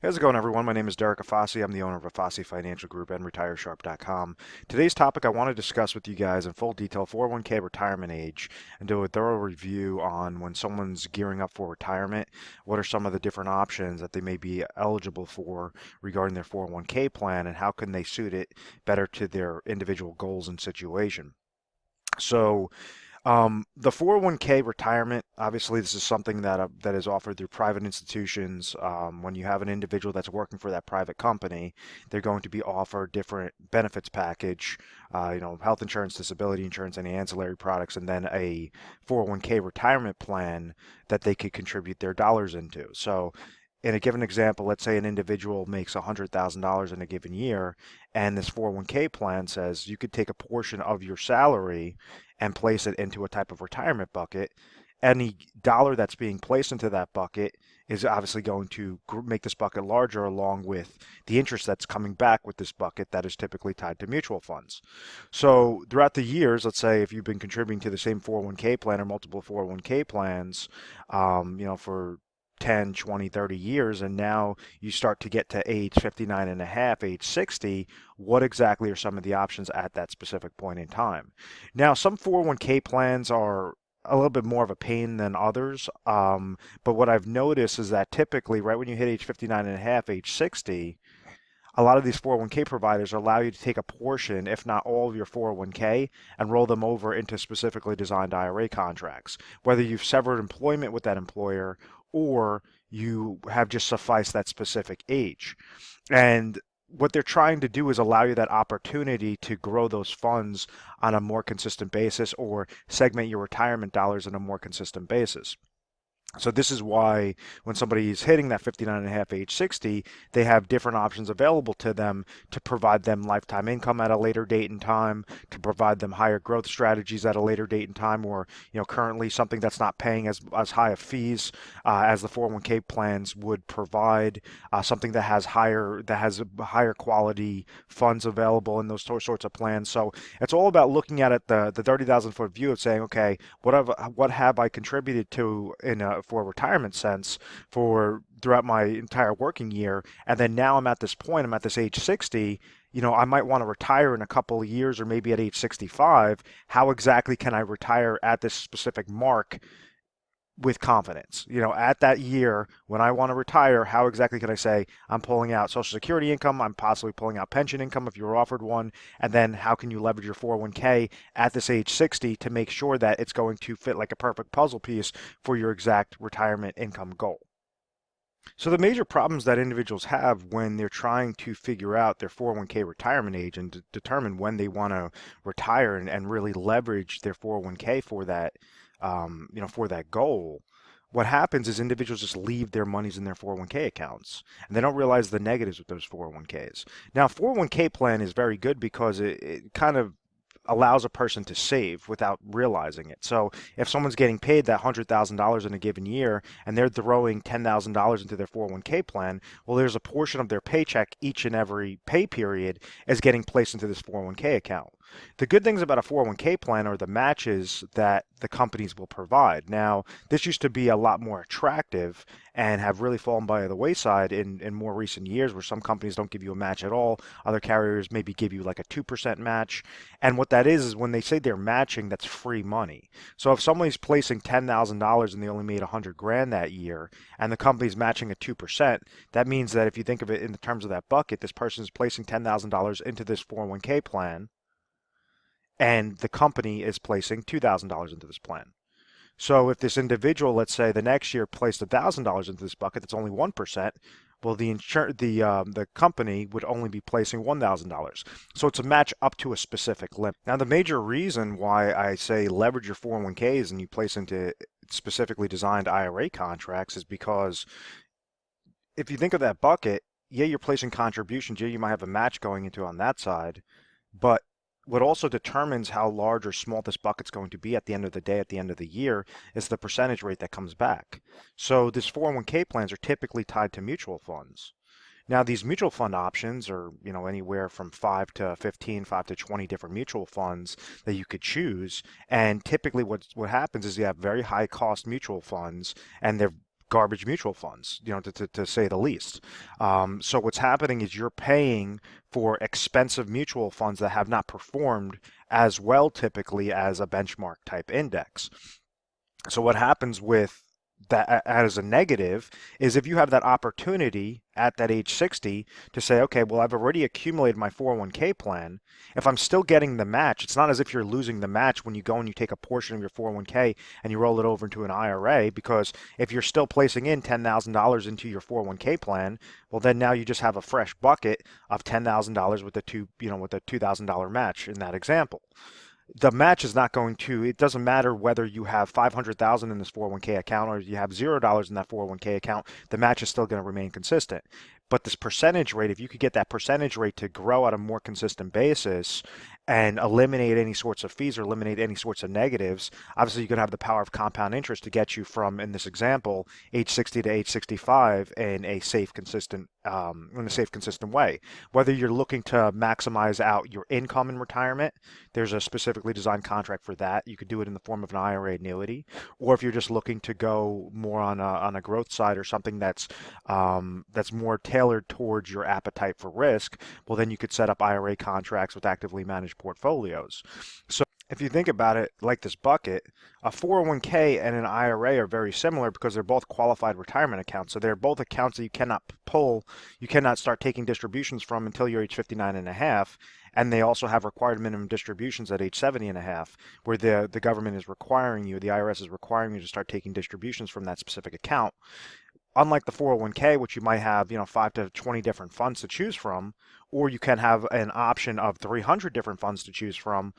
How's it going, everyone? My name is Derek Afasi. I'm the owner of Afasi Financial Group and RetireSharp.com. Today's topic I want to discuss with you guys in full detail 401k retirement age and do a thorough review on when someone's gearing up for retirement. What are some of the different options that they may be eligible for regarding their 401k plan and how can they suit it better to their individual goals and situation? So, the 401k retirement, obviously, this is something that is offered through private institutions. When you have an individual that's working for that private company, they're going to be offered different benefits package, health insurance, disability insurance, any ancillary products, and then a 401k retirement plan that they could contribute their dollars into. So, in a given example, let's say an individual makes $100,000 in a given year, and this 401k plan says you could take a portion of your salary and place it into a type of retirement bucket. Any dollar that's being placed into that bucket is obviously going to make this bucket larger, along with the interest that's coming back with this bucket that is typically tied to mutual funds. So throughout the years, let's say if you've been contributing to the same 401k plan or multiple 401k plans, for 10, 20, 30 years, and now you start to get to age 59 and a half, age 60, what exactly are some of the options at that specific point in time? Now, some 401k plans are a little bit more of a pain than others, but what I've noticed is that typically, right when you hit age 59 and a half, age 60, a lot of these 401k providers allow you to take a portion, if not all of your 401k, and roll them over into specifically designed IRA contracts. Whether you've severed employment with that employer or you have just sufficed that specific age. And what they're trying to do is allow you that opportunity to grow those funds on a more consistent basis or segment your retirement dollars on a more consistent basis. So this is why when somebody is hitting that 59 and a half, age 60, they have different options available to them to provide them lifetime income at a later date and time, to provide them higher growth strategies at a later date and time, or currently something that's not paying as high of fees as the 401k plans would provide, something that has higher quality funds available in those sorts of plans. So it's all about looking at it the 30,000 foot view of saying, okay, what have I contributed to for a retirement sense for throughout my entire working year, and then now I'm at this age 60. I might want to retire in a couple of years or maybe at age 65. How exactly can I retire at this specific mark with confidence? At that year when I want to retire, how exactly can I say I'm pulling out Social Security income, I'm possibly pulling out pension income if you're offered one, and then how can you leverage your 401k at this age 60 to make sure that it's going to fit like a perfect puzzle piece for your exact retirement income goal? So the major problems that individuals have when they're trying to figure out their 401k retirement age and determine when they want to retire and really leverage their 401k for that, for that goal, what happens is individuals just leave their monies in their 401k accounts and they don't realize the negatives with those 401ks. Now, 401k plan is very good because it kind of allows a person to save without realizing it. So if someone's getting paid that $100,000 in a given year and they're throwing $10,000 into their 401k plan, well, there's a portion of their paycheck each and every pay period is getting placed into this 401k account. The good things about a 401k plan are the matches that the companies will provide. Now, this used to be a lot more attractive and have really fallen by the wayside in more recent years where some companies don't give you a match at all. Other carriers maybe give you like a 2% match. And what that is when they say they're matching, that's free money. So if somebody's placing $10,000 and they only made 100 grand that year and the company's matching at 2%, that means that if you think of it in the terms of that bucket, this person is placing $10,000 into this 401k plan and the company is placing $2,000 into this plan. So if this individual, let's say the next year placed $1,000 into this bucket, that's only 1%. Well, the company would only be placing $1,000. So it's a match up to a specific limit. Now, the major reason why I say leverage your 401ks and you place into specifically designed IRA contracts is because if you think of that bucket, yeah, you're placing contributions. Yeah, you might have a match going into on that side, but what also determines how large or small this bucket's going to be at the end of the day, at the end of the year, is the percentage rate that comes back. So these 401k plans are typically tied to mutual funds. Now, these mutual fund options are, anywhere from 5 to 15, 5 to 20 different mutual funds that you could choose. And typically what happens is you have very high cost mutual funds and they're garbage mutual funds, to say the least. So what's happening is you're paying for expensive mutual funds that have not performed as well typically as a benchmark type index. So what happens with that as a negative is if you have that opportunity at that age 60 to say, okay, well, I've already accumulated my 401k plan. If I'm still getting the match, it's not as if you're losing the match when you go and you take a portion of your 401k and you roll it over into an IRA, because if you're still placing in $10,000 into your 401k plan, well, then now you just have a fresh bucket of $10,000 with with the $2,000 match in that example. The match is not going to, it doesn't matter whether you have 500,000 in this 401k account or you have $0 in that 401k account, the match is still going to remain consistent. But this percentage rate, if you could get that percentage rate to grow at a more consistent basis and eliminate any sorts of fees or eliminate any sorts of negatives, obviously you can have the power of compound interest to get you from, in this example, age 60 to age 65 in a safe, consistent way. Whether you're looking to maximize out your income in retirement, there's a specifically designed contract for that. You could do it in the form of an IRA annuity, or if you're just looking to go more on a growth side or something that's more tailored towards your appetite for risk, well, then you could set up IRA contracts with actively managed portfolios. So if you think about it like this bucket, a 401k and an IRA are very similar because they're both qualified retirement accounts. So they're both accounts that you cannot pull, you cannot start taking distributions from until you're age 59 and a half. And they also have required minimum distributions at age 70 and a half, where the government is requiring you, the IRS is requiring you to start taking distributions from that specific account. Unlike the 401k, which you might have, 5 to 20 different funds to choose from, or you can have an option of 300 different funds to choose from.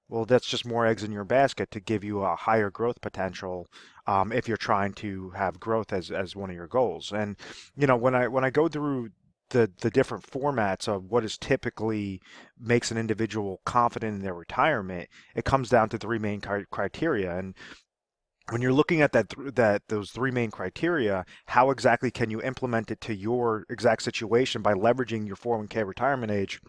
Well, that's just more eggs in your basket to give you a higher growth potential if you're trying to have growth as one of your goals. And when I go through the different formats of what is typically makes an individual confident in their retirement, it comes down to three main criteria. And when you're looking at those three main criteria, how exactly can you implement it to your exact situation by leveraging your 401k retirement age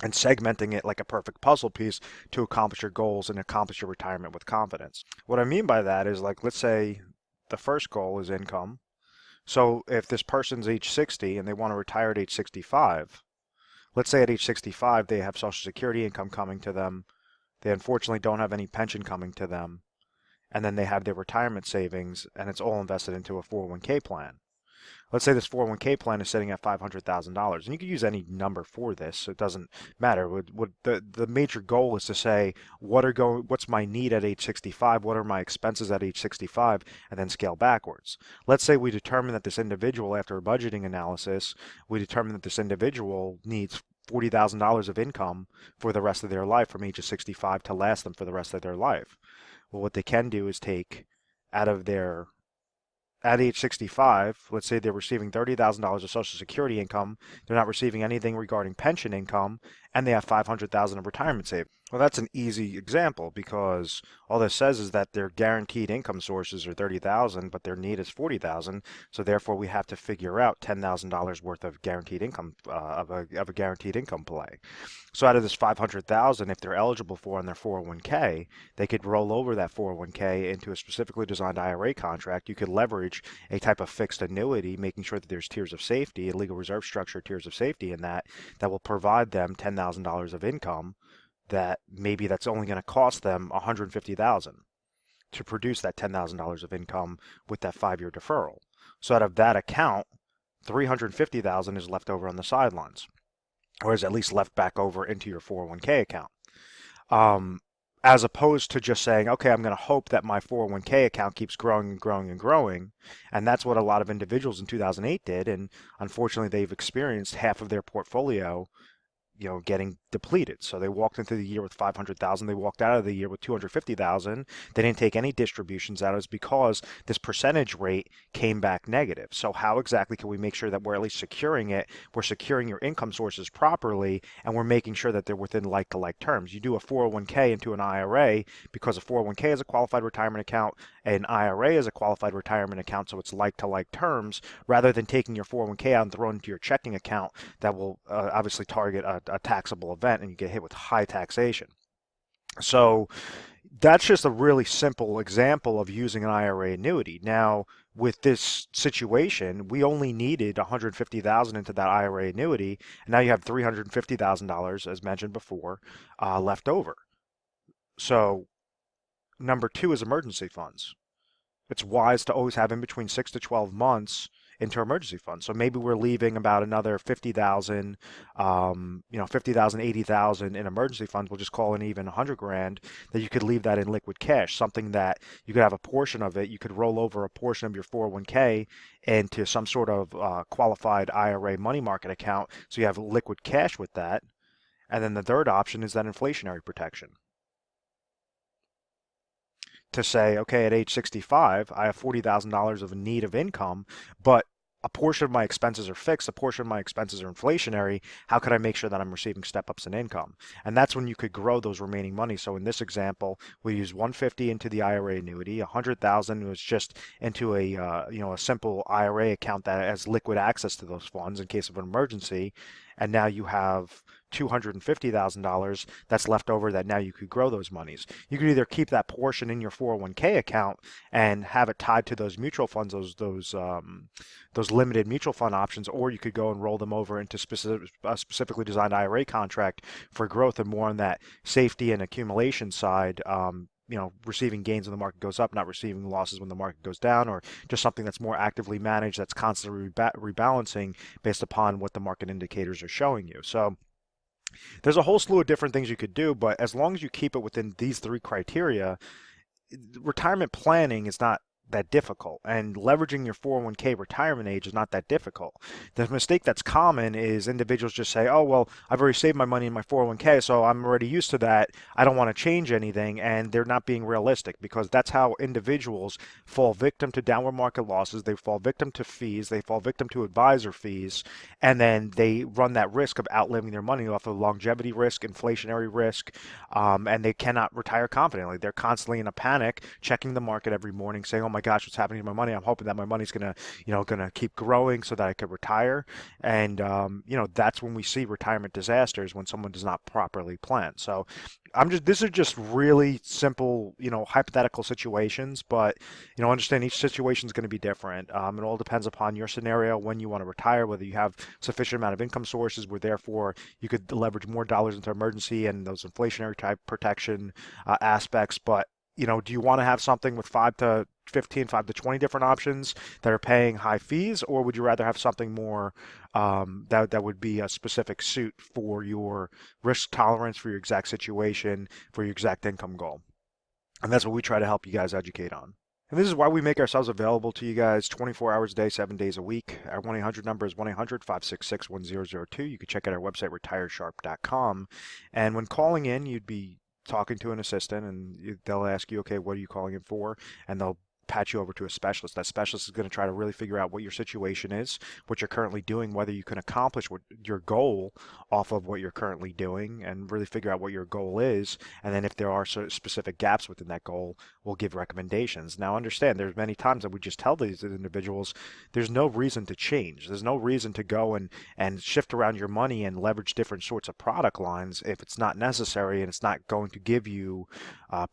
and segmenting it like a perfect puzzle piece to accomplish your goals and accomplish your retirement with confidence? What I mean by that is, like, let's say the first goal is income. So if this person's age 60 and they want to retire at age 65, let's say at age 65 they have Social Security income coming to them. They unfortunately don't have any pension coming to them. And then they have their retirement savings and it's all invested into a 401k plan. Let's say this 401k plan is sitting at $500,000, and you can use any number for this, so it doesn't matter. What the major goal is to say what's my need at age 65, what are my expenses at age 65, and then scale backwards. Let's say we determine that this individual, after a budgeting analysis, we determine that this individual needs $40,000 of income for the rest of their life from age of 65 to last them for the rest of their life. Well, what they can do is take out of their at age 65, let's say they're receiving $30,000 of Social Security income, they're not receiving anything regarding pension income, and they have $500,000 of retirement savings. Well, that's an easy example because all this says is that their guaranteed income sources are $30,000, but their need is $40,000. So therefore, we have to figure out $10,000 worth of guaranteed income of a guaranteed income play. So out of this $500,000, if they're eligible for on their 401k, they could roll over that 401k into a specifically designed IRA contract. You could leverage a type of fixed annuity, making sure that there's tiers of safety, a legal reserve structure, tiers of safety in that will provide them $10,000 of income that maybe that's only going to cost them $150,000 to produce that $10,000 of income with that 5-year deferral. So out of that account, $350,000 is left over on the sidelines, or is at least left back over into your 401k account. As opposed to just saying, okay, I'm going to hope that my 401k account keeps growing and growing and growing. And that's what a lot of individuals in 2008 did. And unfortunately, they've experienced half of their portfolio getting depleted. So they walked into the year with 500,000. They walked out of the year with 250,000. They didn't take any distributions out. It was because this percentage rate came back negative. So how exactly can we make sure that we're at least securing it? We're securing your income sources properly, and we're making sure that they're within like-to-like terms. You do a 401k into an IRA because a 401k is a qualified retirement account, an IRA is a qualified retirement account, so it's like-to-like terms, rather than taking your 401k out and throwing it into your checking account that will obviously target a taxable event and you get hit with high taxation. So that's just a really simple example of using an IRA annuity. Now, with this situation, we only needed 150,000 into that IRA annuity, and now you have $350,000, as mentioned before, left over. So number two is emergency funds. It's wise to always have in between 6 to 12 months into emergency funds. So maybe we're leaving about another 50,000, 50,000, 80,000 in emergency funds. We'll just call it even 100 grand that you could leave that in liquid cash, something that you could have a portion of it. You could roll over a portion of your 401k into some sort of qualified IRA money market account. So you have liquid cash with that. And then the third option is that inflationary protection to say, okay, at age 65, I have $40,000 of need of income, but a portion of my expenses are fixed, a portion of my expenses are inflationary. How could I make sure that I'm receiving step ups in income? And that's when you could grow those remaining money. So in this example, we use 150 into the IRA annuity, 100,000 was just into a simple IRA account that has liquid access to those funds in case of an emergency. And now you have $250,000 that's left over that now you could grow those monies. You could either keep that portion in your 401k account and have it tied to those mutual funds, those limited mutual fund options, or you could go and roll them over into specifically designed IRA contract for growth and more on that safety and accumulation side. Receiving gains when the market goes up, not receiving losses when the market goes down, or just something that's more actively managed, that's constantly rebalancing based upon what the market indicators are showing you. So there's a whole slew of different things you could do, but as long as you keep it within these three criteria, retirement planning is not that difficult, and leveraging your 401k retirement age is not that difficult. The mistake that's common is individuals just say, oh, well, I've already saved my money in my 401k, so I'm already used to that. I don't want to change anything, and they're not being realistic, because that's how individuals fall victim to downward market losses. They fall victim to fees. They fall victim to advisor fees, and then they run that risk of outliving their money off of longevity risk, inflationary risk, and they cannot retire confidently. They're constantly in a panic, checking the market every morning, saying, oh my gosh, what's happening to my money? I'm hoping that my money's gonna keep growing so that I could retire. And that's when we see retirement disasters, when someone does not properly plan. So this is just really simple, hypothetical situations, but understand each situation is going to be different. It all depends upon your scenario, when you want to retire, whether you have sufficient amount of income sources where therefore you could leverage more dollars into emergency and those inflationary type protection aspects. But do you want to have something with 5 to 15, 5 to 20 different options that are paying high fees, or would you rather have something more that would be a specific suit for your risk tolerance, for your exact situation, for your exact income goal? And that's what we try to help you guys educate on. And this is why we make ourselves available to you guys 24 hours a day, 7 days a week. Our 1-800 number is 1-800-566-1002. You can check out our website, retiresharp.com. And when calling in, you'd be talking to an assistant, and they'll ask you, okay, what are you calling in for? And they'll patch you over to a specialist. That specialist is going to try to really figure out what your situation is, what you're currently doing, whether you can accomplish what your goal off of what you're currently doing, and really figure out what your goal is. And then if there are specific gaps within that goal, we'll give recommendations. Now understand, there's many times that we just tell these individuals there's no reason to change. There's no reason to go and shift around your money and leverage different sorts of product lines if it's not necessary and it's not going to give you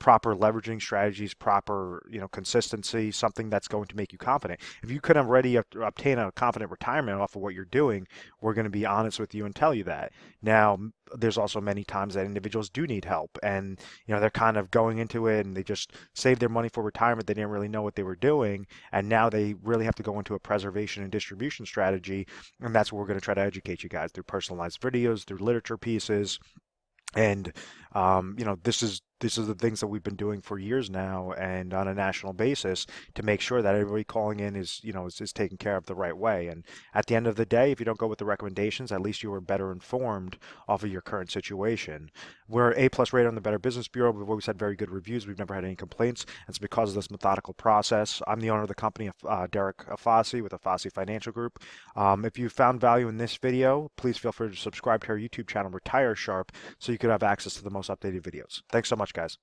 proper leveraging strategies, proper consistency, something that's going to make you confident. If you couldn't already obtain a confident retirement off of what you're doing, we're going to be honest with you and tell you that. Now, there's also many times that individuals do need help, and they're kind of going into it and they just saved their money for retirement. They didn't really know what they were doing, and now they really have to go into a preservation and distribution strategy, and that's what we're going to try to educate you guys through personalized videos, through literature pieces. And this is the things that we've been doing for years now, and on a national basis, to make sure that everybody calling in is taken care of the right way. And at the end of the day, if you don't go with the recommendations, at least you were better informed off of your current situation. We're A+ rated on the Better Business Bureau. We've always had very good reviews. We've never had any complaints. It's because of this methodical process. I'm the owner of the company, Derek Afasi, with Afasi Financial Group. If you found value in this video, please feel free to subscribe to our YouTube channel, Retire Sharp, so you could have access to the most updated videos. Thanks so much, guys.